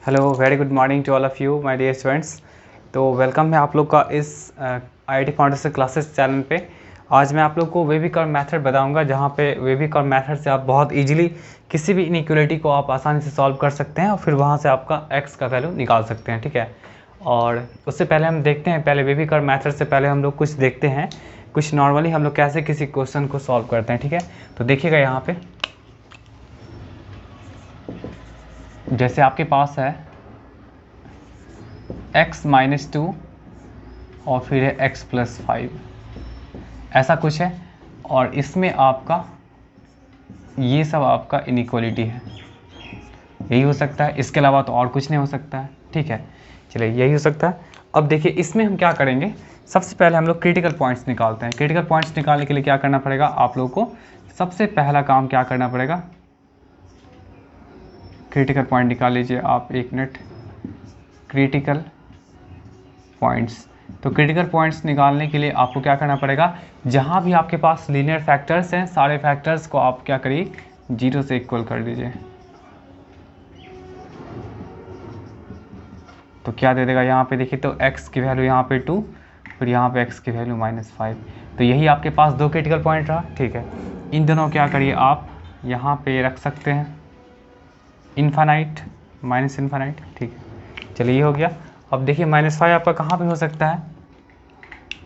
Hello, very good morning to all of you my dear students. तो welcome है आप लोग का इस आईआईटी फाउंडेशन क्लासेस चैनल पे। आज मैं आप लोग को वे बी कर्व मेथड बताऊंगा, जहां पे वे बी कर्व मेथड से आप बहुत इजीली किसी भी इनइक्वालिटी को आप आसानी से सॉल्व कर सकते हैं और फिर वहां से आपका एक्स का वैल्यू निकाल सकते हैं। ठीक है, और उससे पहले हम देखते हैं, पहले वे बी कर्व मेथड से पहले हम लोग कुछ देखते हैं, कुछ नॉर्मली हम लोग कैसे किसी क्वेश्चन को सॉल्व करते हैं। ठीक है, तो देखिएगा यहाँ पे जैसे आपके पास है x माइनस 2 और फिर है x प्लस 5, ऐसा कुछ है, और इसमें आपका ये सब आपका इनइक्वालिटी है, यही हो सकता है, इसके अलावा तो और कुछ नहीं हो सकता है। ठीक है, चलिए यही हो सकता है। अब देखिए इसमें हम क्या करेंगे, सबसे पहले हम लोग क्रिटिकल पॉइंट्स निकालते हैं। क्रिटिकल पॉइंट्स निकालने के लिए क्या करना पड़ेगा आप लोगों को, सबसे पहला काम क्या करना पड़ेगा, क्रिटिकल पॉइंट निकाल लीजिए आप, एक मिनट। क्रिटिकल पॉइंट्स, तो क्रिटिकल पॉइंट्स निकालने के लिए आपको क्या करना पड़ेगा, जहाँ भी आपके पास लीनियर फैक्टर्स हैं सारे फैक्टर्स को आप क्या करिए, 0 से इक्वल कर दीजिए। तो क्या दे देगा यहाँ पे, देखिए तो x की वैल्यू यहाँ पे 2, फिर यहाँ पे x की वैल्यू -5, तो यही आपके पास दो क्रिटिकल पॉइंट रहा। ठीक है, इन दोनों क्या करिए आप यहाँ पे रख सकते हैं इन्फानाइट, माइनस इन्फानाइट। ठीक है, चलिए ये हो गया। अब देखिए -5 आपका कहाँ पे हो सकता है,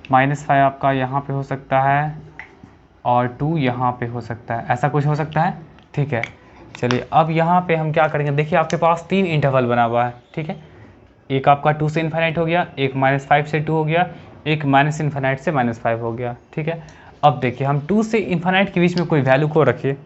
-5 आपका यहाँ पे हो सकता है और 2 यहाँ पे हो सकता है, ऐसा कुछ हो सकता है। ठीक है, चलिए अब यहाँ पे हम क्या करेंगे, देखिए आपके पास 3 इंटरवल बना हुआ है। ठीक है, एक आपका 2 से इन्फानाइट हो गया, एक -5 से 2 हो गया, एक माइनस इन्फानाइट से -5 हो गया। ठीक है, अब देखिए हम 2 से इन्फानाइट के बीच में कोई वैल्यू को रखिए,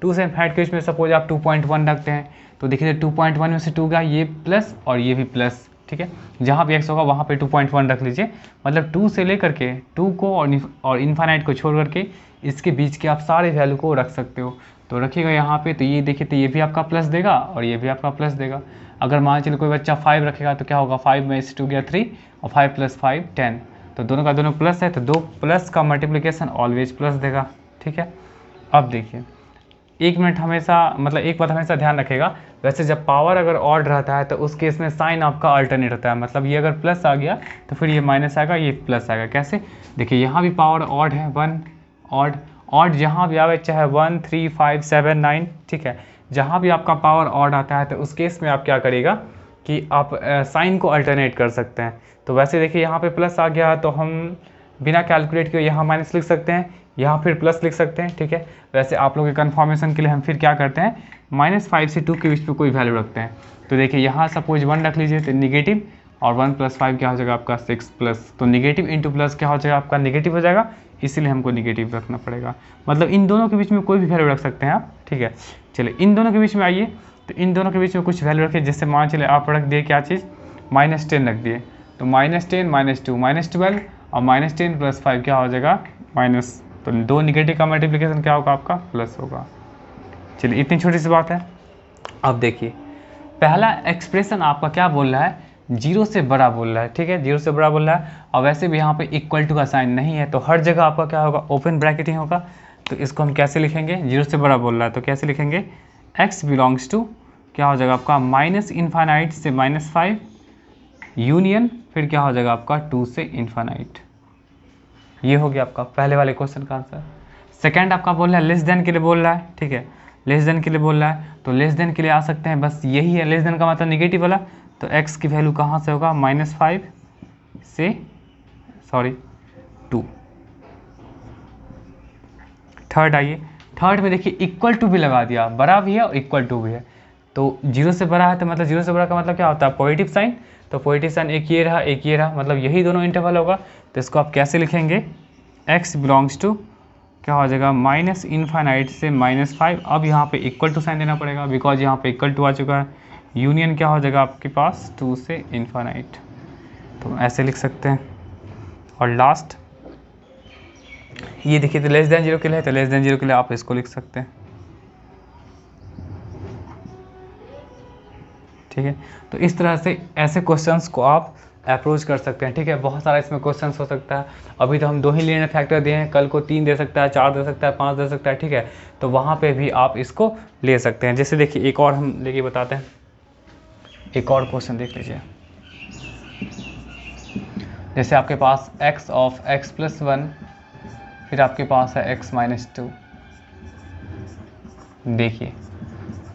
2 से इन्फानाइट के बीच में सपोज आप 2.1 रखते हैं, तो देखिए 2.1 में से 2 गया, ये प्लस और ये भी प्लस। ठीक है, जहाँ भी x होगा वहाँ पे 2.1 रख लीजिए, मतलब 2 से लेकर के 2 को और इन्फानाइट को छोड़ करके इसके बीच के आप सारे वैल्यू को रख सकते हो। तो रखिएगा यहाँ पे, तो ये देखिए, तो ये भी आपका प्लस देगा और ये भी आपका प्लस देगा। अगर मान चलिए कोई बच्चा 5 रखेगा तो क्या होगा, 5 में से 2 गया 3 और 5 + 5 10, तो दोनों का दोनों प्लस है, तो दो प्लस का मल्टीप्लिकेशन ऑलवेज प्लस देगा। ठीक है, अब देखिए एक मिनट, हमेशा मतलब एक बात हमेशा ध्यान रखेगा, वैसे जब पावर अगर ऑड रहता है तो उस केस में साइन आपका अल्टरनेट होता है, मतलब ये अगर प्लस आ गया तो फिर ये माइनस आएगा, ये प्लस आएगा। कैसे, देखिए यहाँ भी पावर ऑड है, 1 ऑड, ऑड जहाँ भी आवे, चाहे 1 3 5 7 9, ठीक है, जहाँ भी आपका पावर ऑड आता है तो उस केस में आप क्या करिएगा कि आप साइन को अल्टरनेट कर सकते हैं। तो वैसे देखिए यहाँ पे प्लस आ गया तो हम बिना कैलकुलेट किए यहाँ माइनस लिख सकते हैं, यहाँ फिर प्लस लिख सकते हैं। ठीक है, वैसे आप लोगों के कन्फर्मेशन के लिए हम फिर क्या करते हैं, -5 से 2 के बीच में कोई वैल्यू रखते हैं। तो देखिए यहाँ सपोज 1 रख लीजिए, तो निगेटिव, और 1 + 5 क्या हो जाएगा आपका 6+, तो निगेटिव इंटू प्लस क्या हो जाएगा आपका निगेटिव हो जाएगा, इसीलिए हमको निगेटिव रखना पड़ेगा। मतलब इन दोनों के बीच में कोई भी वैल्यू रख सकते हैं आप। ठीक है, चलिए इन दोनों के बीच में आइए, तो इन दोनों के बीच में कुछ वैल्यू रखिए, जैसे मान चलिए आप रख दिए क्या चीज़, -10 रख दिए, तो -10 -2 -12 और -10 + 5 क्या हो जाएगा माइनस, तो दो निगेटिव का मल्टीप्लिकेशन क्या होगा आपका, प्लस होगा। चलिए इतनी छोटी सी बात है। अब देखिए पहला एक्सप्रेशन आपका क्या बोल रहा है, 0 से बड़ा बोल रहा है। ठीक है, 0 से बड़ा बोल रहा है, और वैसे भी यहाँ पे इक्वल टू का साइन नहीं है, तो हर जगह आपका क्या होगा, ओपन ब्रैकेट ही होगा। तो इसको हम कैसे लिखेंगे, 0 से बड़ा बोल रहा है तो कैसे लिखेंगे, x बिलोंग्स टू क्या हो जाएगा आपका -इन्फानाइट से -5 यूनियन, फिर क्या हो जाएगा आपका 2 से इन्फानाइट। ये हो गया आपका पहले वाले क्वेश्चन का आंसर। सेकंड आपका बोल रहा है लेस देन के लिए बोल रहा है। ठीक है, लेस देन के लिए बोल रहा है, तो लेस देन के लिए आ सकते हैं, बस यही है, लेस देन का मतलब निगेटिव वाला, तो x की वैल्यू कहाँ से होगा, -5 से 2। थर्ड आइए, थर्ड में देखिए इक्वल टू भी लगा दिया, बड़ा भी है और इक्वल टू भी है, तो 0 से बड़ा है, तो मतलब 0 से बड़ा का मतलब क्या होता है, पॉजिटिव साइन, तो पॉजिटिव साइन एक ये रहा एक ये रहा, मतलब यही दोनों इंटरवल होगा। तो इसको आप कैसे लिखेंगे, x बिलोंग्स टू क्या हो जाएगा, -इन्फानाइट से -5। अब यहाँ पे इक्वल टू साइन देना पड़ेगा, बिकॉज यहाँ पे इक्वल टू आ चुका है, यूनियन क्या हो जाएगा आपके पास 2 से इन्फानाइट, तो ऐसे लिख सकते हैं। और लास्ट ये देखिए, तो लेस देन 0 के लिए, तो लेस देन 0 के लिए आप इसको लिख सकते हैं। ठीक है, तो इस तरह से ऐसे क्वेश्चंस को आप अप्रोच कर सकते हैं। ठीक है, बहुत सारा इसमें क्वेश्चंस हो सकता है, अभी तो हम 2 ही लीनियर फैक्टर दिए हैं, कल को 3 दे सकता है, 4 दे सकता है, 5 दे सकता है। ठीक है, तो वहाँ पे भी आप इसको ले सकते हैं। जैसे देखिए एक और हम लेके बताते हैं, एक और क्वेश्चन देख लीजिए। जैसे आपके पास x ऑफ x प्लस 1, फिर आपके पास है x माइनस 2। देखिए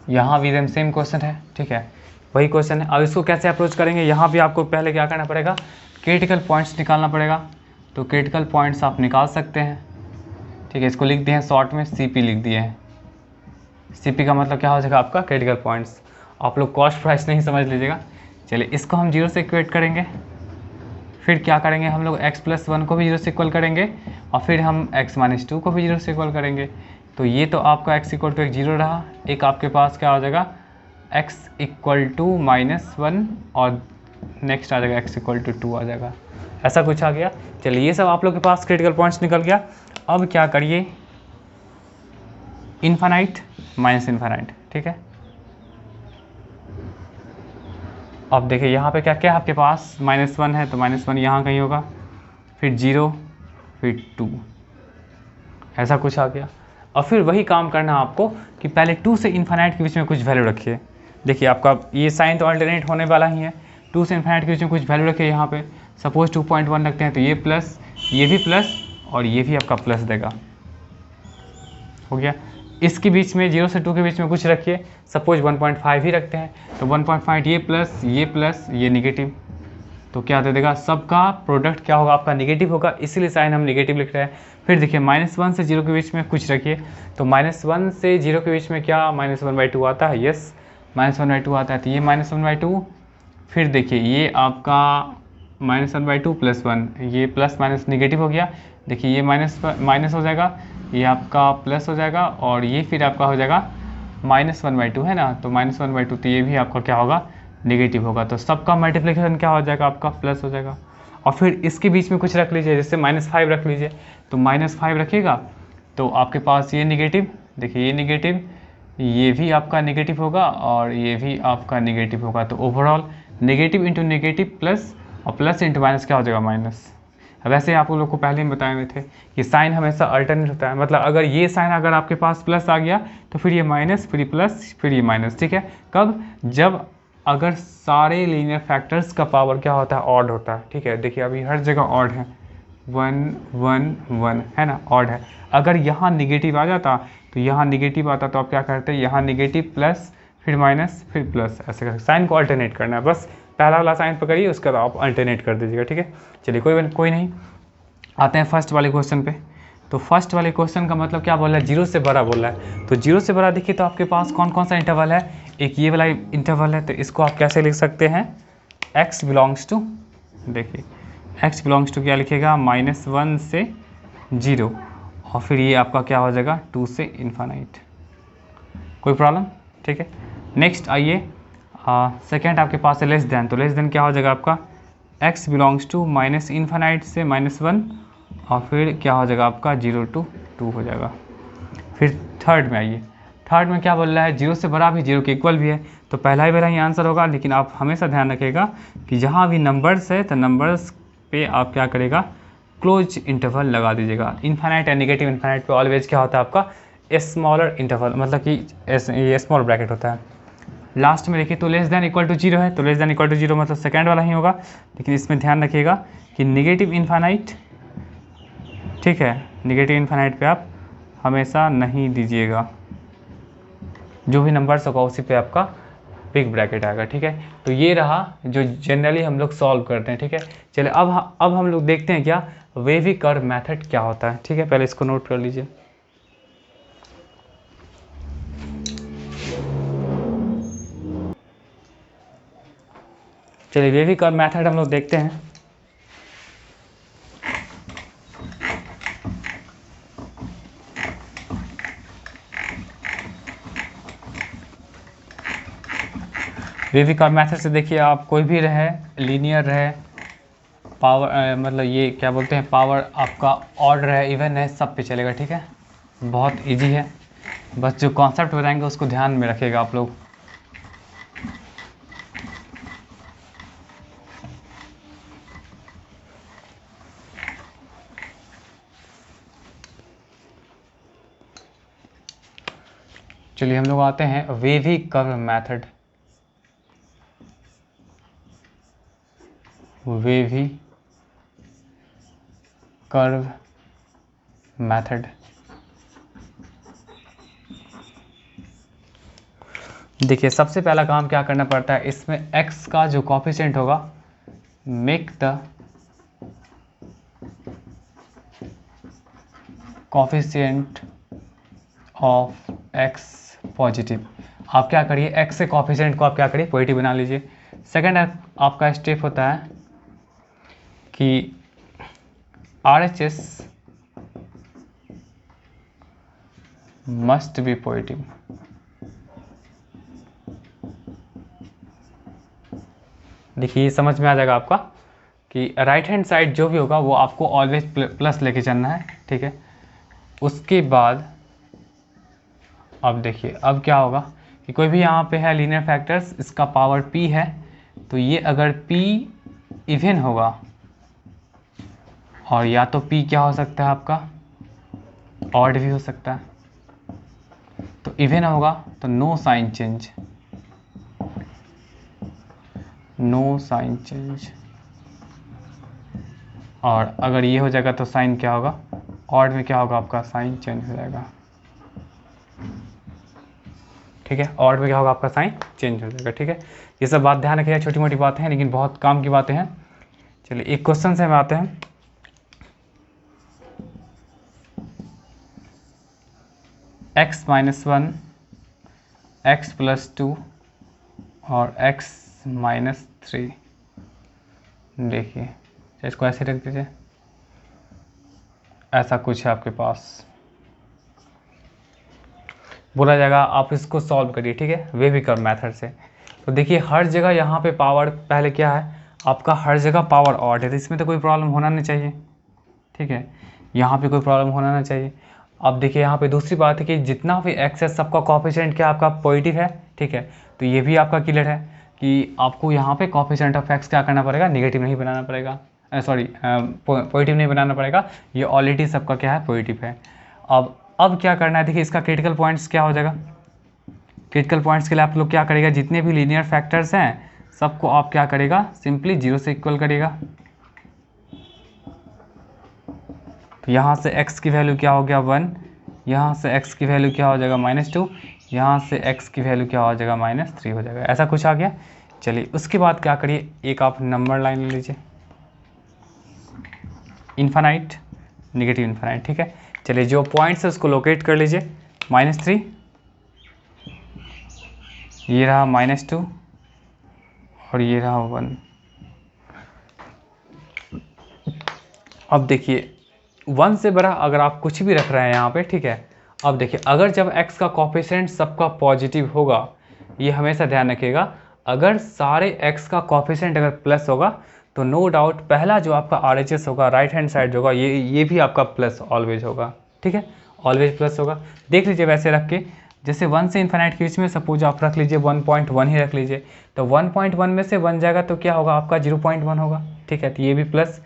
यहाँ भी सेम क्वेश्चन है, ठीक है, वही क्वेश्चन है। अब इसको कैसे अप्रोच करेंगे, यहाँ भी आपको पहले क्या करना पड़ेगा, क्रिटिकल पॉइंट्स निकालना पड़ेगा। तो क्रिटिकल पॉइंट्स आप निकाल सकते हैं, ठीक है। इसको लिख दिए हैं शॉर्ट में, CP लिख दिए हैं। CP का मतलब क्या हो जाएगा आपका क्रिटिकल पॉइंट्स। आप लोग कॉस्ट प्राइस नहीं समझ लीजिएगा। चलिए इसको हम 0 से इक्वेट करेंगे, फिर क्या करेंगे हम लोग x प्लस 1 को भी 0 से इक्वल करेंगे, और फिर हम x माइनस 2 को भी 0 से इक्वल करेंगे। तो ये तो आपका x इक्वल टू एक 0 रहा, एक आपके पास क्या हो जाएगा x इक्वल टू माइनस 1, और नेक्स्ट आ जाएगा x इक्वल टू 2 आ जाएगा, ऐसा कुछ आ गया। चलिए ये सब आप लोग के पास क्रिटिकल पॉइंट्स निकल गया। अब क्या करिए, इन्फानाइट माइनस इन्फानाइट, ठीक है। अब देखिए यहाँ पे क्या क्या आपके पास -1 है, तो -1 यहाँ कहीं होगा, फिर 0, फिर 2, ऐसा कुछ आ गया। और फिर वही काम करना आपको कि पहले 2 से इन्फानाइट के बीच में कुछ वैल्यू रखिए। देखिए आपका ये साइन तो अल्टरनेट होने वाला ही है, 2 से इन्फानाइट के बीच में कुछ वैल्यू रखिए। यहाँ पे सपोज 2.1 रखते हैं, तो ये प्लस, ये भी प्लस, और ये भी आपका प्लस देगा, हो गया। इसके बीच में 0 से 2 के बीच में कुछ रखिए, सपोज 1.5 ही रखते हैं, तो 1.5 ये प्लस ये निगेटिव, तो क्या दे देगा, सबका प्रोडक्ट क्या होगा आपका निगेटिव होगा, इसीलिए साइन हम निगेटिव लिख रहे हैं। फिर देखिए -1 से 0 के बीच में कुछ रखिए, तो -1 से 0 के बीच में क्या -1/2 आता है, यस -1/2 आता है, तो ये -1/2। फिर देखिए ये आपका -1/2 प्लस 1, ये प्लस माइनस निगेटिव हो गया, देखिए ये माइनस हो जाएगा, ये आपका प्लस हो जाएगा, और ये फिर आपका हो जाएगा -1/2 है ना, तो -1/2, तो ये भी आपका क्या होगा नेगेटिव होगा। तो सबका मल्टीप्लिकेशन क्या हो जाएगा आपका प्लस हो जाएगा। और फिर इसके बीच में कुछ रख लीजिए, जैसे -5 रख लीजिए, तो -5 रखिएगा तो आपके पास ये निगेटिव, देखिए ये निगेटिव, ये भी आपका निगेटिव होगा, और ये भी आपका निगेटिव होगा। तो overall negative into negative plus, और प्लस इंटू माइनस क्या हो जाएगा माइनस। वैसे आप लोग को पहले ही बताए हुए थे कि साइन हमेशा अल्टरनेट होता है, मतलब अगर ये साइन अगर आपके पास प्लस आ गया तो फिर ये माइनस, फिर प्लस, फिर ये माइनस, ठीक है। कब, जब अगर सारे लीनियर फैक्टर्स का पावर क्या होता है, ऑड होता है, ठीक है। देखिए अभी हर जगह ऑड है, 1 1 1 है ना, ऑड है। अगर यहाँ निगेटिव आ जाता तो यहाँ निगेटिव आता, तो आप क्या करते हैं, यहाँ निगेटिव प्लस, फिर माइनस, फिर प्लस, ऐसे करके साइन को अल्टरनेट करना है। बस पहला वाला साइन पकड़िए, उसके बाद आप अल्टरनेट कर दीजिएगा, ठीक है। चलिए कोई नहीं, आते हैं फर्स्ट वाले क्वेश्चन पे। तो फर्स्ट वाले क्वेश्चन का मतलब क्या बोल रहा है, 0 से बड़ा बोल रहा है। तो 0 से बड़ा देखिए तो आपके पास कौन कौन सा इंटरवल है, एक ये वाला इंटरवल है, तो इसको आप कैसे लिख सकते हैं, x बिलोंग्स टू, देखिए x बिलोंग्स टू क्या लिखेगा, -1 से 0, और फिर ये आपका क्या हो जाएगा 2 से इन्फानाइट, कोई प्रॉब्लम, ठीक है। नेक्स्ट आइए, सेकेंड आपके पास है लेस देन, तो लेस देन क्या हो जाएगा आपका x बिलोंग्स टू -इन्फानाइट से -1, और फिर क्या हो जाएगा आपका 0 to 2 हो जाएगा। फिर थर्ड में आइए, थर्ड में क्या बोल रहा है, 0 से बड़ा भी 0 के इक्वल भी है, तो पहला ही वाला ही आंसर होगा। लेकिन आप हमेशा ध्यान रखिएगा कि जहाँ भी नंबर्स है तो नंबर्स पे आप क्या करेगा, क्लोज इंटरवल लगा दीजिएगा। इन्फानाइट एंड नेगेटिव इन्फानाइट पे ऑलवेज क्या होता है आपका स्मॉलर इंटरवल, मतलब कि ये स्मॉल ब्रैकेट होता है। लास्ट में देखिए तो लेस देन इक्वल टू 0 है, तो लेस देन इक्वल टू 0 मतलब सेकेंड वाला ही होगा। लेकिन इसमें ध्यान रखिएगा कि नेगेटिव इन्फानाइट, ठीक है, नेगेटिव इन्फानाइट पे आप हमेशा नहीं दीजिएगा, जो भी नंबर्स होगा उसी पे आपका बिग ब्रैकेट आएगा, ठीक है। तो ये रहा जो जनरली हम लोग सॉल्व करते हैं, ठीक है। चलिए अब हम लोग देखते हैं क्या वेवी कर्व मेथड क्या होता है, ठीक है। पहले इसको नोट कर लीजिए। चलिए वेवी कर्व मेथड हम लोग देखते हैं। वेवी कर्व मेथड से देखिए आप कोई भी रहे, लीनियर रहे, पावर मतलब ये क्या बोलते हैं, पावर आपका ऑड रहे, इवन है, सब पे चलेगा, ठीक है। बहुत इजी है, बस जो कॉन्सेप्ट बताएंगे उसको ध्यान में रखिएगा आप लोग। चलिए हम लोग आते हैं wavy curve method. Wavy curve method. देखिए सबसे पहला काम क्या करना पड़ता है, इसमें x का जो कोफिशिएंट होगा, make the coefficient of x positive. आप क्या करिए, x से कोफिशिएंट को आप क्या करिए, पॉजिटिव बना लीजिए। सेकंड आपका स्टेप होता है कि RHS मस्ट बी पॉजिटिव। देखिए ये समझ में आ जाएगा आपका कि राइट हैंड साइड जो भी होगा वो आपको ऑलवेज प्लस लेके चलना है, ठीक है। उसके बाद अब देखिए अब क्या होगा कि कोई भी यहाँ पे है लीनियर फैक्टर्स, इसका पावर p है, तो ये अगर p इवन होगा, और या तो p क्या हो सकता है आपका, ऑड भी हो सकता है, तो इवन होगा तो no sign change, no sign change. और अगर ये हो जाएगा तो साइन क्या होगा, ऑड में क्या होगा आपका, साइन चेंज हो जाएगा, ठीक है। ऑड में क्या होगा आपका, साइन चेंज हो जाएगा, ठीक है। ये सब बात ध्यान रखिएगा, छोटी मोटी बातें हैं लेकिन बहुत काम की बातें हैं। चलिए एक क्वेश्चन से हम आते हैं। x माइनस 1, x प्लस 2 और x माइनस 3। देखिए इसको ऐसे रख दीजिए, ऐसा कुछ है आपके पास, बोला जाएगा आप इसको सॉल्व करिए, ठीक है, वेवी कर्व मेथड से। तो देखिए हर जगह यहाँ पे पावर पहले क्या है आपका, हर जगह पावर ऑड है, तो इसमें तो कोई प्रॉब्लम होना नहीं चाहिए, ठीक है, यहाँ पे कोई प्रॉब्लम होना नहीं चाहिए। अब देखिए यहाँ पे दूसरी बात है कि जितना भी एक्स है सबका कोफिशिएंट क्या आपका पॉजिटिव है, ठीक है। तो ये भी आपका क्लियर है कि आपको यहाँ पे कोफिशिएंट ऑफ एक्स क्या करना पड़ेगा, नेगेटिव नहीं बनाना पड़ेगा, सॉरी पॉजिटिव नहीं बनाना पड़ेगा, ये ऑलरेडी सबका क्या है, पॉजिटिव है। अब क्या करना है, देखिए इसका क्रिटिकल पॉइंट्स क्या हो जाएगा। क्रिटिकल पॉइंट्स के लिए आप लोग क्या करेगा, जितने भी लीनियर फैक्टर्स हैं सबको आप क्या करेगा, सिंपली 0 से इक्वल करेगा। तो यहाँ से x की वैल्यू क्या हो गया 1, यहाँ से x की वैल्यू क्या हो जाएगा -2, यहाँ से x की वैल्यू क्या हो जाएगा -3 हो जाएगा, ऐसा कुछ आ गया। चलिए उसके बाद क्या करिए, एक आप नंबर लाइन ले लीजिए, इन्फानाइट, नेगेटिव इन्फानाइट, ठीक है। चलिए जो पॉइंट्स है उसको लोकेट कर लीजिए, -3, ये रहा -2 और ये रहा 1। अब देखिए 1 से बड़ा अगर आप कुछ भी रख रहे हैं यहाँ पे, ठीक है। अब देखिए अगर जब x का कोफिशिएंट सबका पॉजिटिव होगा, ये हमेशा ध्यान रखिएगा, अगर सारे x का कोफिशिएंट अगर प्लस होगा तो नो डाउट पहला जो आपका RHS होगा, राइट हैंड साइड होगा, ये भी आपका प्लस ऑलवेज होगा, ठीक है, ऑलवेज प्लस होगा। देख लीजिए वैसे रख के, जैसे 1 से इन्फाइनाइट के बीच में सपोज आप रख लीजिए 1.1 ही रख लीजिए, तो 1.1 में से 1 जाएगा तो क्या होगा आपका 0.1 होगा, ठीक है। तो ये भी प्लस,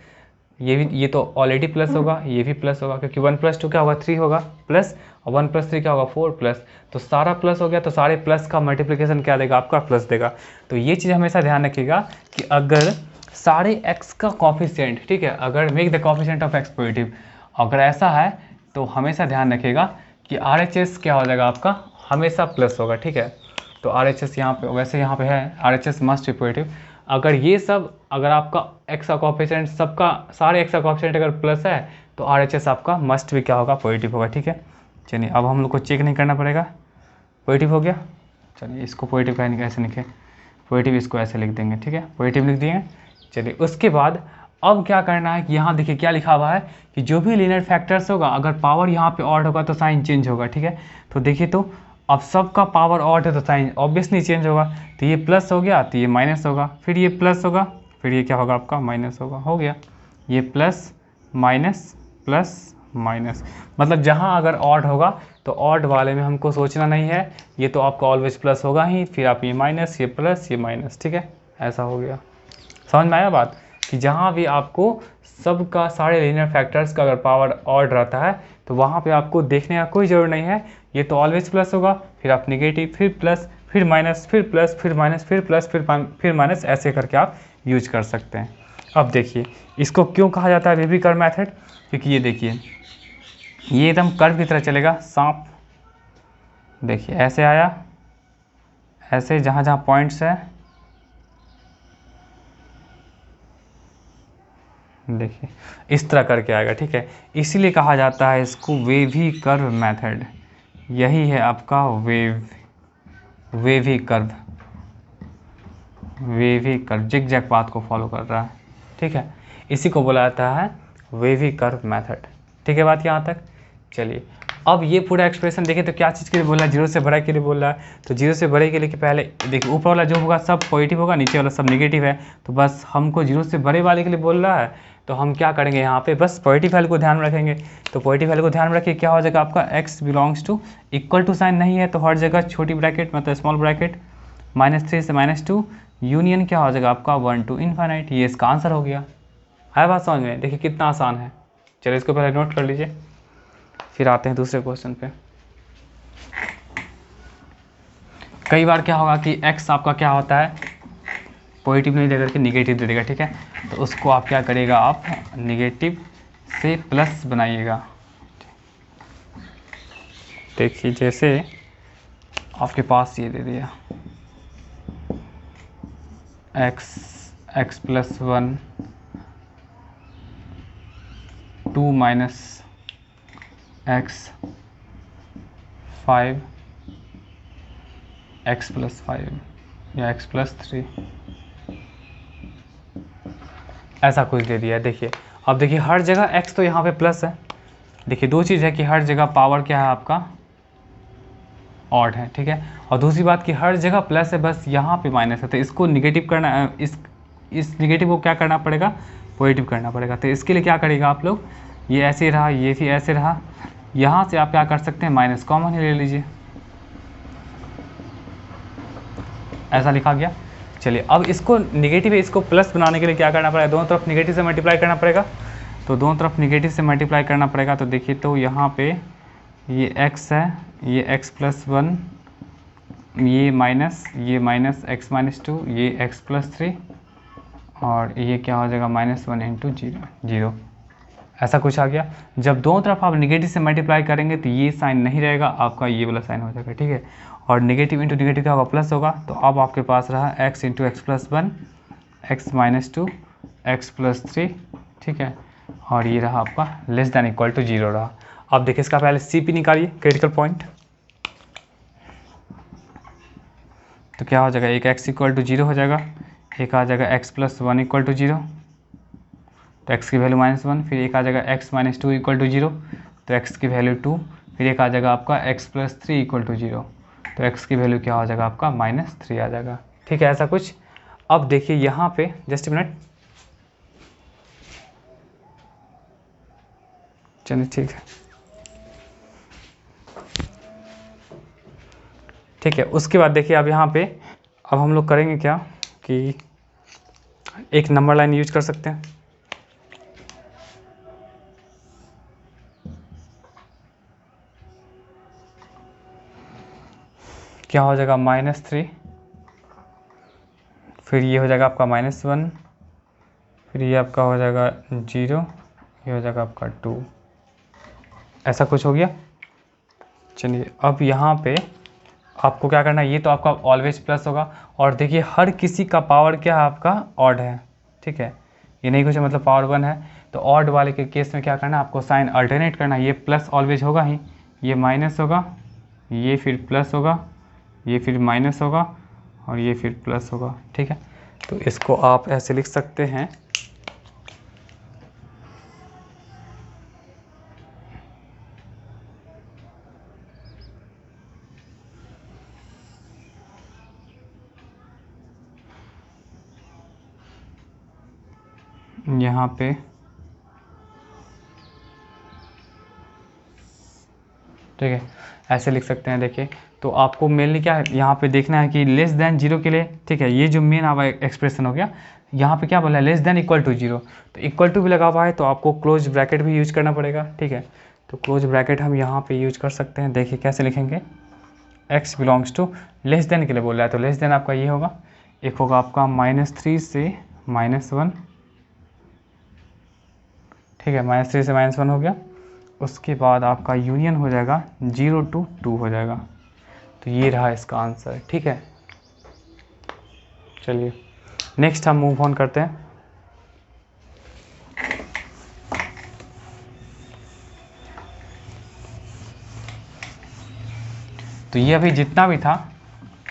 ये तो ऑलरेडी प्लस होगा, ये भी प्लस होगा, क्योंकि 1 + 2 क्या होगा 3 होगा प्लस, और 1 + 3 क्या होगा 4 प्लस, तो सारा प्लस हो गया, तो सारे प्लस का मल्टीप्लिकेशन क्या देगा आपका, प्लस देगा। तो ये चीज़ हमेशा ध्यान रखिएगा कि अगर सारे x का कोफिशिएंट, ठीक है, अगर make the coefficient of x positive, अगर ऐसा है तो हमेशा ध्यान रखिएगा कि RHS क्या हो जाएगा आपका, हमेशा प्लस होगा, ठीक है। तो RHS यहाँ पे वैसे यहाँ पे है RHS मस्ट बी पॉजिटिव। अगर ये सब, अगर आपका x का कोफिशिएंट सबका, सारे x का कोफिशिएंट अगर प्लस है तो RHS आपका मस्ट भी क्या होगा, पॉजिटिव होगा, ठीक है। चलिए अब हम लोग को चेक नहीं करना पड़ेगा, पॉजिटिव हो गया। चलिए इसको पॉजिटिव कैसे लिखें, पॉजिटिव इसको ऐसे लिख देंगे, ठीक है, पॉजिटिव लिख दिए। चलिए उसके बाद अब क्या करना है कि यहाँ देखिए क्या लिखा हुआ है कि जो भी लीनियर फैक्टर्स होगा अगर पावर यहाँ पे ऑड होगा तो साइन चेंज होगा, ठीक है। तो देखिए तो अब सबका पावर ऑड है तो साइन ऑब्वियसली चेंज होगा, तो ये प्लस हो गया तो ये माइनस होगा, फिर ये प्लस होगा, फिर ये क्या होगा आपका माइनस होगा, हो गया ये प्लस माइनस प्लस माइनस। मतलब जहाँ अगर ऑड होगा तो ऑड वाले में हमको सोचना नहीं है, ये तो आपका ऑलवेज प्लस होगा ही, फिर आप ये माइनस, ये प्लस, ये माइनस, ठीक है, ऐसा हो गया। समझ में आया बात कि जहाँ भी आपको सबका सारे लीनियर फैक्टर्स का अगर पावर ऑड रहता है तो वहाँ पे आपको देखने का कोई ज़रूरत नहीं है, ये तो ऑलवेज प्लस होगा, फिर आप नेगेटिव, फिर प्लस, फिर माइनस, फिर प्लस, फिर माइनस, फिर प्लस, फिर माइनस, ऐसे करके आप यूज कर सकते हैं। अब देखिए इसको क्यों कहा जाता है वेवी कर्व मेथड, क्योंकि ये देखिए ये एकदम कर्व की तरह चलेगा, सांप देखिए ऐसे आया, ऐसे जहाँ जहाँ पॉइंट्स है देखिए इस तरह करके आएगा, ठीक है। इसीलिए कहा जाता है इसको वेवी कर्व मेथड। यही है आपका wavy curve, wavy curve zigzag path को फॉलो कर रहा है, ठीक है। इसी को बोला जाता है वेवी कर्व मेथड, ठीक है। बात यहाँ तक। चलिए अब ये पूरा एक्सप्रेशन देखिए तो क्या चीज़ के लिए बोल रहा है, जीरो से बड़े के लिए बोल रहा है। तो जीरो से बड़े के लिए कि पहले देखिए ऊपर वाला जो होगा सब पॉजिटिव होगा, नीचे वाला सब नेगेटिव है, तो बस हमको जीरो से बड़े वाले के लिए बोल रहा है, तो हम क्या करेंगे यहाँ पे बस पॉजिटिव वैल्यू को ध्यान रखेंगे। तो पॉजिटिव वैल्यू को ध्यान रखिए, क्या हो जाएगा आपका x belongs to equal to sign नहीं है तो हर जगह छोटी ब्रैकेट मतलब स्मॉल ब्रैकेट -3 से -2 यूनियन क्या हो जाएगा आपका 1 to इन्फाइनाइट। ये इसका आंसर हो गया। है बात समझ में? देखिए कितना आसान है। चलिए इसको पहले नोट कर लीजिए, फिर आते हैं दूसरे क्वेश्चन पे। कई बार क्या होगा कि x आपका क्या होता है पॉजिटिव नहीं देकर के निगेटिव दे देगा, ठीक है। तो उसको आप क्या करिएगा, आप निगेटिव से प्लस बनाइएगा। देखिए जैसे आपके पास ये दे दिया x plus 1 2 minus x 5 x plus 5 या x प्लस 3 ऐसा कुछ दे दिया है। देखिए अब देखिए हर जगह x तो यहाँ पे प्लस है। देखिए दो चीज़ है कि हर जगह पावर क्या है आपका ऑड है, ठीक है। और दूसरी बात कि हर जगह प्लस है, बस यहाँ पे माइनस है, तो इसको निगेटिव करना, इस निगेटिव को क्या करना पड़ेगा पॉजिटिव करना पड़ेगा। तो इसके लिए क्या करेगा आप लोग, ये ऐसे रहा, ये भी ऐसे रहा, यहाँ से आप क्या कर सकते हैं माइनस कॉमन ही ले लीजिए, ऐसा लिखा गया। चलिए अब इसको निगेटिव है, इसको प्लस बनाने के लिए क्या करना पड़ेगा, दोनों तरफ निगेटिव से मल्टीप्लाई करना पड़ेगा। तो दोनों तरफ निगेटिव से मल्टीप्लाई करना पड़ेगा। तो देखिए तो यहाँ पे ये x है, ये x प्लस 1, ये माइनस x माइनस 2, ये x प्लस 3 और ये क्या हो जाएगा -1 इंटू 0। ऐसा कुछ आ गया। जब दोनों तरफ आप निगेटिव से मल्टीप्लाई करेंगे तो ये साइन नहीं रहेगा, आपका ये वाला साइन हो जाएगा, ठीक है। और निगेटिव इंटू निगेटिव क्या होगा प्लस होगा। तो अब आपके पास रहा x into x plus 1, x minus 2, x plus 3, ठीक है। और ये रहा आपका लेस दैन इक्वल टू 0 रहा। अब देखिए इसका पहले CP निकालिए, क्रिटिकल पॉइंट। तो क्या हो जाएगा, एक x इक्वल टू 0 हो जाएगा, एक आ जाएगा x प्लस 1 इक्वल टू 0, तो x की वैल्यू -1, फिर एक आ जाएगा x माइनस 2 इक्वल टू 0, तो x की वैल्यू 2, फिर एक आ जाएगा आपका x प्लस 3 इक्वल टू 0, तो x की वैल्यू क्या हो जाएगा आपका -3 आ जाएगा, ठीक है। ऐसा कुछ। अब देखिए यहाँ पे जस्ट मिनट, चलिए ठीक है, ठीक है। उसके बाद देखिए अब यहाँ पे अब हम लोग करेंगे क्या कि एक नंबर लाइन यूज कर सकते हैं। क्या हो जाएगा -3, फिर ये हो जाएगा आपका -1, फिर ये आपका हो जाएगा 0, ये हो जाएगा आपका 2। ऐसा कुछ हो गया। चलिए अब यहाँ पे आपको क्या करना है, ये तो आपका ऑलवेज प्लस होगा। और देखिए हर किसी का पावर क्या है आपका ऑड है, ठीक है। ये नहीं कुछ मतलब पावर 1 है, तो ऑड वाले के केस में क्या करना है आपको साइन अल्टरनेट करना है। ये प्लस ऑलवेज होगा ही, ये माइनस होगा, ये फिर प्लस होगा, ये फिर माइनस होगा और ये फिर प्लस होगा, ठीक है। तो इसको आप ऐसे लिख सकते हैं, यहाँ पे ठीक है ऐसे लिख सकते हैं। देखिए तो आपको मेनली क्या है यहाँ पे देखना है कि लेस देन 0 के लिए, ठीक है, ये जो मेन आपका एक्सप्रेशन हो गया। यहाँ पे क्या बोला है, लेस देन इक्वल टू 0, तो इक्वल टू भी लगा हुआ है तो आपको क्लोज ब्रैकेट भी यूज करना पड़ेगा, ठीक है। तो क्लोज ब्रैकेट हम यहाँ पे यूज कर सकते हैं। देखिए कैसे लिखेंगे, x belongs to less than के लिए बोल रहा है, तो लेस देन आपका ये होगा, एक होगा आपका -3 से -1, ठीक है, -3 से -1 हो गया। उसके बाद आपका यूनियन हो जाएगा 0 to 2 हो जाएगा। तो ये रहा इसका आंसर। ठीक है, चलिए नेक्स्ट हम मूव ऑन करते हैं। तो ये अभी जितना भी था,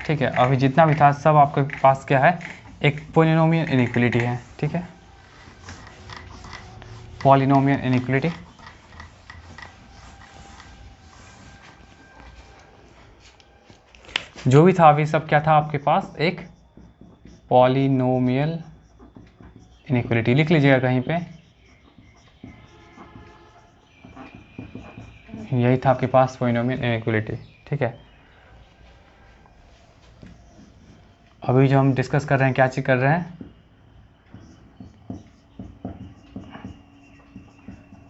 ठीक है, अभी जितना भी था सब आपके पास क्या है, एक पॉलिनोमियल इनइक्वलिटी है। ठीक है, पॉलिनोमियल इनइक्वलिटी। जो भी था अभी सब क्या था आपके पास, एक पॉलिनोमियल इनइक्वलिटी। लिख लीजिएगा कहीं पे, यही था आपके पास पॉलिनोमियल इनइक्वलिटी। ठीक है, अभी जो हम डिस्कस कर रहे हैं क्या चीज़ कर रहे हैं,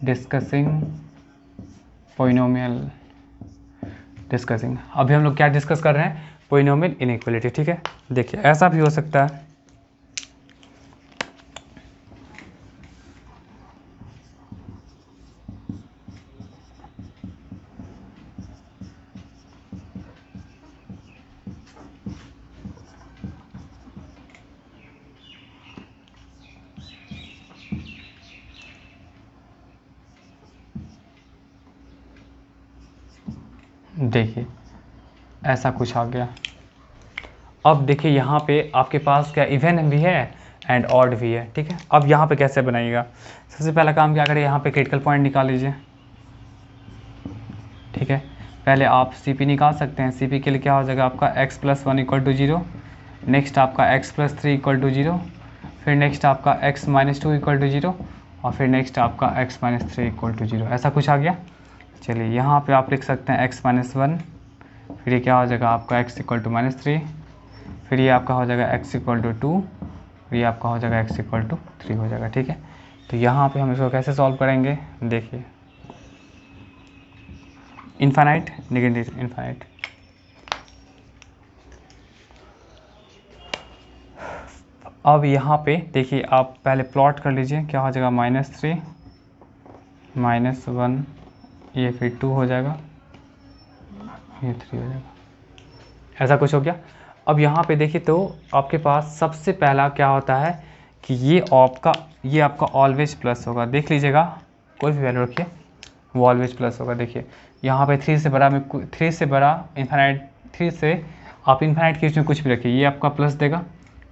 डिस्कसिंग पॉलिनोमियल डिस्कसिंग। अभी हम लोग क्या डिस्कस कर रहे हैं, पॉलिनोमियल इनइक्वलिटी। ठीक है, देखिए ऐसा भी हो सकता है, देखिए ऐसा कुछ आ गया। अब देखिए यहाँ पे आपके पास क्या इवन भी है एंड ऑड भी है। ठीक है, अब यहाँ पे कैसे बनाइएगा, सबसे पहला काम क्या करिए, यहाँ पे क्रिटिकल पॉइंट निकाल लीजिए। ठीक है, पहले आप CP निकाल सकते हैं। CP के लिए क्या हो जाएगा आपका x+1 = 0, नेक्स्ट आपका x+3 = 0, फिर नेक्स्ट आपका x-2 = 0, और फिर नेक्स्ट आपका x-3 = 0। ऐसा कुछ आ गया। चलिए यहाँ पे आप लिख सकते हैं x-1, फिर ये क्या हो जाएगा आपका x = -3, फिर ये आपका हो जाएगा x = 2, फिर ये आपका हो जाएगा x = 3 हो जाएगा। ठीक है, तो यहाँ पे हम इसको कैसे सॉल्व करेंगे, देखिए इनफाइनाइट नेगेटिव इनफाइनाइट। अब यहाँ पे देखिए आप पहले प्लॉट कर लीजिए, क्या हो जाएगा -3 -1, ये फिर 2 हो जाएगा, ये 3 हो जाएगा। ऐसा कुछ हो गया। अब यहाँ पे देखिए तो आपके पास सबसे पहला क्या होता है कि ये आपका ऑलवेज प्लस होगा। देख लीजिएगा, कोई भी वैल्यू रखिए, वो ऑलवेज प्लस होगा। देखिए यहाँ पे 3 से बड़ा में 3 से बड़ा इन्फाइनाइट, 3 से आप इन्फाइनाइट केस में कुछ भी रखिए, ये आपका प्लस देगा,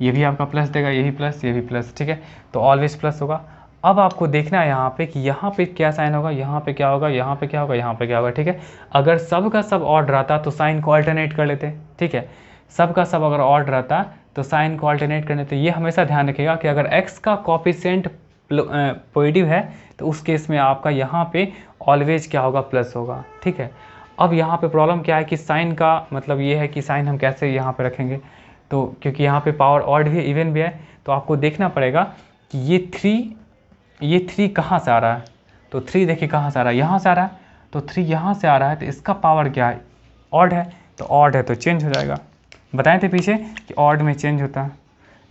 ये भी आपका प्लस देगा, ये भी प्लस, ये भी प्लस। ठीक है, तो ऑलवेज प्लस होगा। अब आपको देखना है यहाँ पे कि यहाँ पे क्या साइन होगा, यहाँ पे क्या होगा, यहाँ पे क्या होगा, यहाँ पे क्या होगा। ठीक है, अगर सब का सब ऑड रहता तो साइन को अल्टरनेट कर लेते। ठीक है, सब का सब अगर ऑड रहता तो साइन को अल्टरनेट करने। तो ये हमेशा ध्यान रखिएगा कि अगर x का कोफिशिएंट पॉजिटिव है तो उस केस में आपका यहाँ पे ऑलवेज क्या होगा, प्लस होगा। ठीक है, अब यहाँ पे प्रॉब्लम क्या है कि साइन का मतलब ये है कि साइन हम कैसे यहाँ पे रखेंगे, तो क्योंकि यहाँ पे पावर ऑड भी इवन भी है, तो आपको देखना पड़ेगा कि ये 3 कहाँ से आ रहा है। तो 3 देखिए कहाँ से आ रहा है, यहाँ से आ रहा है, तो 3 यहाँ से आ रहा है, तो इसका पावर क्या है, ऑड है, तो ऑड है तो चेंज हो जाएगा। बताए थे पीछे कि ऑड में चेंज होता है।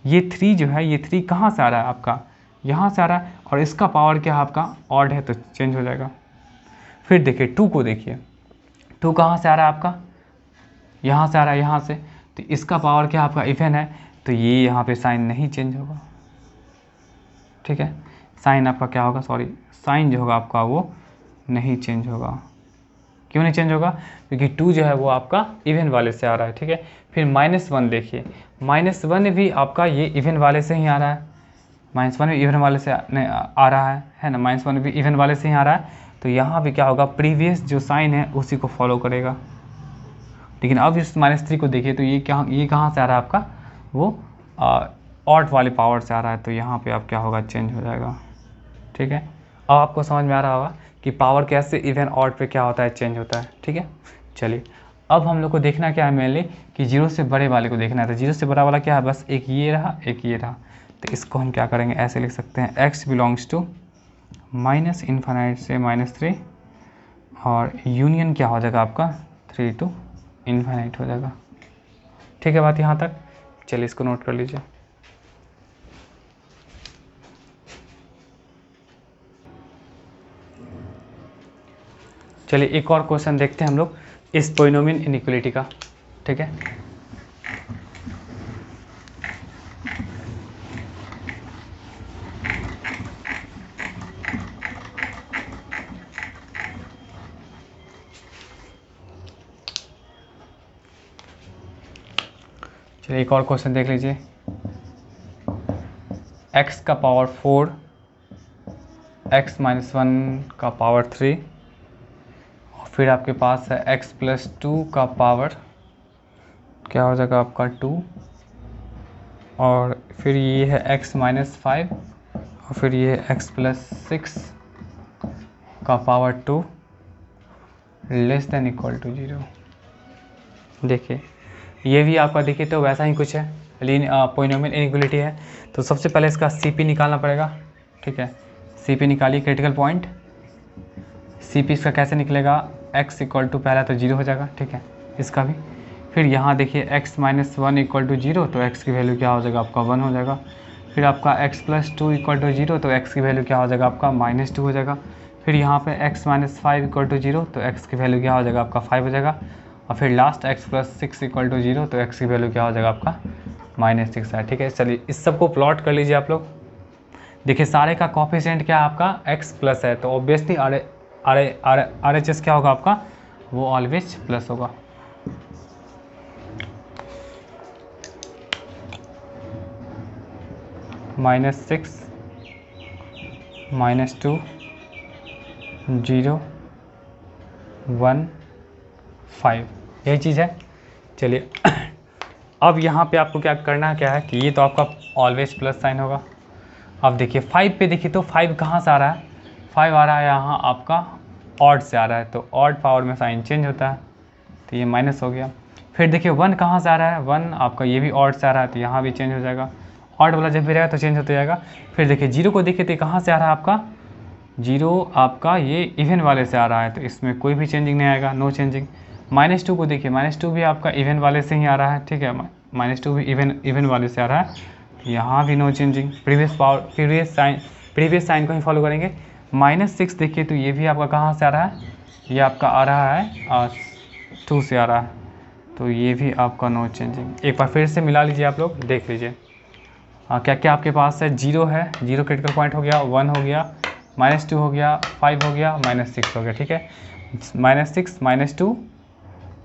ये 3 जो है, ये 3 कहाँ से आ रहा है आपका, यहाँ से आ रहा है, और इसका पावर क्या है आपका, ऑड है तो चेंज हो जाएगा। फिर देखिए 2 को देखिए, 2 कहाँ से आ रहा है आपका, यहाँ से आ रहा है, यहाँ से, तो इसका पावर क्या आपका इवन है, तो ये यहाँ पे साइन नहीं चेंज होगा। ठीक है, साइन आपका क्या होगा, सॉरी साइन जो होगा आपका वो नहीं चेंज होगा। क्यों नहीं चेंज होगा, क्योंकि 2 जो है वो आपका इवन वाले से आ रहा है। ठीक है, फिर -1 देखिए, -1 भी आपका ये इवन वाले से ही आ रहा है, -1 भी इवन वाले से आ रहा है ना, -1 भी इवन वाले से ही आ रहा है। तो यहाँ भी क्या होगा, प्रीवियस जो साइन है उसी को फॉलो करेगा। लेकिन अब इस -3 को देखिए तो ये कहाँ से आ रहा है आपका, वो ऑड वाले पावर से आ रहा है, तो यहाँ पे अब क्या होगा, चेंज हो जाएगा। ठीक है, अब आपको समझ में आ रहा होगा कि पावर कैसे इवन ऑड पे क्या होता है, चेंज होता है। ठीक है, चलिए अब हम लोग को देखना क्या है मेनली कि 0 से बड़े वाले को देखना है। तो 0 से बड़ा वाला क्या है, बस एक ये रहा, एक ये रहा। तो इसको हम क्या करेंगे, ऐसे लिख सकते हैं, x बिलोंग्स टू -∞ से -3, और यूनियन क्या हो जाएगा आपका 3 to ∞ हो जाएगा। ठीक है, बात यहाँ तक। चलिए इसको नोट कर लीजिए। चलिए एक और क्वेश्चन देखते हैं हम लोग इस पोलिनोमियल इनइक्वलिटी का, ठीक है। चलिए एक और क्वेश्चन देख लीजिए। x का पावर 4, x माइनस 1 का पावर 3, और फिर आपके पास है x प्लस 2 का पावर क्या हो जाएगा आपका 2, और फिर ये है x माइनस 5, और फिर ये है x प्लस 6 का power 2 less than equal to 0। देखिए ये भी आपका देखिए तो वैसा ही कुछ है, पोलिनोमियल इनइक्वलिटी है। तो सबसे पहले इसका CP निकालना पड़ेगा, ठीक है। CP निकालिए, क्रिटिकल पॉइंट। CP इसका कैसे निकलेगा, x इक्वल टू पहला तो 0 हो जाएगा, ठीक है, इसका भी। फिर यहाँ देखिए x माइनस 1 इक्वल टू 0, तो x की वैल्यू क्या हो जाएगा आपका 1 हो जाएगा। फिर आपका x प्लस 2 इक्वल टू 0, तो x की वैल्यू क्या हो जाएगा आपका -2 हो जाएगा। फिर यहाँ पे x माइनस 5 इक्वल टू 0, तो x की वैल्यू क्या हो जाएगा आपका 5 हो जाएगा। और फिर last x plus 6 equal to 0, तो x की वैल्यू क्या हो जाएगा आपका -6 है, ठीक है। चलिए इस सब को प्लॉट कर लीजिए आप लोग। देखिए सारे का कोफिशिएंट क्या आपका x प्लस है, तो ऑब्वियसली RHS क्या होगा आपका, वो ऑलवेज प्लस होगा। -6 -2 0 1 5, यही चीज़ है। चलिए अब यहाँ पे आपको क्या करना है, क्या है कि ये तो आपका ऑलवेज प्लस साइन होगा। अब देखिए 5 पे देखिए तो 5 कहाँ से आ रहा है, 5 आ रहा है यहाँ आपका ऑड से आ रहा है, तो ऑड पावर में साइन चेंज होता है, तो ये माइनस हो गया। फिर देखिए 1 कहाँ से आ रहा है, 1 आपका ये भी ऑड से आ रहा है, तो यहाँ भी चेंज हो जाएगा, ऑड वाला जब भी रहेगा तो चेंज होता जाएगा। फिर देखिए 0 को देखिए तो कहाँ से आ रहा है आपका, 0 आपका ये इवन वाले से आ रहा है, तो इसमें कोई भी चेंजिंग नहीं आएगा, नो चेंजिंग। -2 को देखिए, -2 भी आपका इवन वाले से ही आ रहा है, ठीक है, -2 भी इवन वाले से आ रहा है, यहाँ भी नो चेंजिंग। प्रीवियस साइन को ही फॉलो करेंगे। -6 देखिए तो ये भी आपका कहाँ से आ रहा है, ये आपका आ रहा है 2 से आ रहा है, तो ये भी आपका नो चेंजिंग। एक बार फिर से मिला लीजिए आप लोग, देख लीजिए क्या क्या आपके पास है। 0 है, 0 क्रिटिकल पॉइंट हो गया, 1 हो गया, -2 हो गया, 5 हो गया, -6 हो गया, ठीक है। -6 -2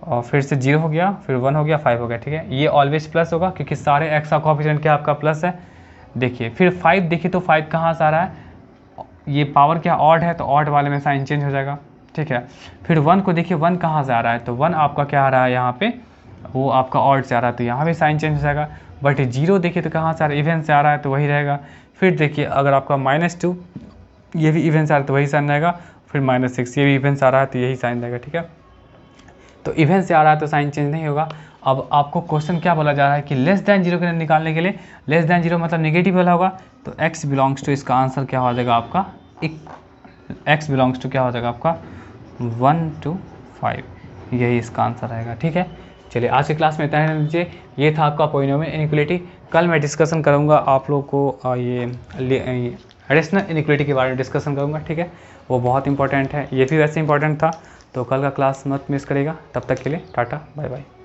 और फिर से 0 हो गया, फिर 1 हो गया, 5 हो गया, ठीक है। ये ऑलवेज प्लस होगा क्योंकि सारे x का कोएफिशिएंट क्या आपका प्लस है। देखिए फिर 5 देखिए तो 5 कहाँ से आ रहा है, ये पावर क्या ऑड है, तो ऑड वाले में साइन चेंज हो जाएगा, ठीक है। फिर 1 को देखिए 1 कहाँ से आ रहा है, तो 1 आपका क्या आ रहा है यहाँ पे, वो आपका ऑड से आ रहा है, तो यहाँ भी साइन चेंज हो जाएगा। बट 0 देखिए तो कहाँ से आ रहा है, इवन से आ रहा है, तो वही रहेगा। फिर देखिए अगर आपका -2 ये भी इवन से आ रहा है तो वही साइन रहेगा। फिर -6 ये भी इवन से आ रहा है तो यही साइन रहेगा, ठीक है। तो इवन से आ रहा है तो साइन चेंज नहीं होगा। अब आपको क्वेश्चन क्या बोला जा रहा है कि लेस दैन 0 के निकालने के लिए, लेस दैन 0 मतलब नेगेटिव वाला होगा, तो x बिलोंग्स टू, इसका आंसर क्या हो जाएगा आपका, x बिलोंग्स टू क्या हो जाएगा आपका 1 to 5, यही इसका आंसर रहेगा, ठीक है। चलिए आज की क्लास में इतना ही लीजिए। ये था आपका पोलिनोमियल इनइक्वलिटी। कल मैं डिस्कशन करूँगा आप लोग को ये एडिशनल इनइक्वलिटी के बारे में डिस्कशन करूँगा, ठीक है। वो बहुत इंपॉर्टेंट है, ये भी वैसे इंपॉर्टेंट था, तो कल का क्लास मत मिस करेगा। तब तक के लिए टाटा बाय बाय।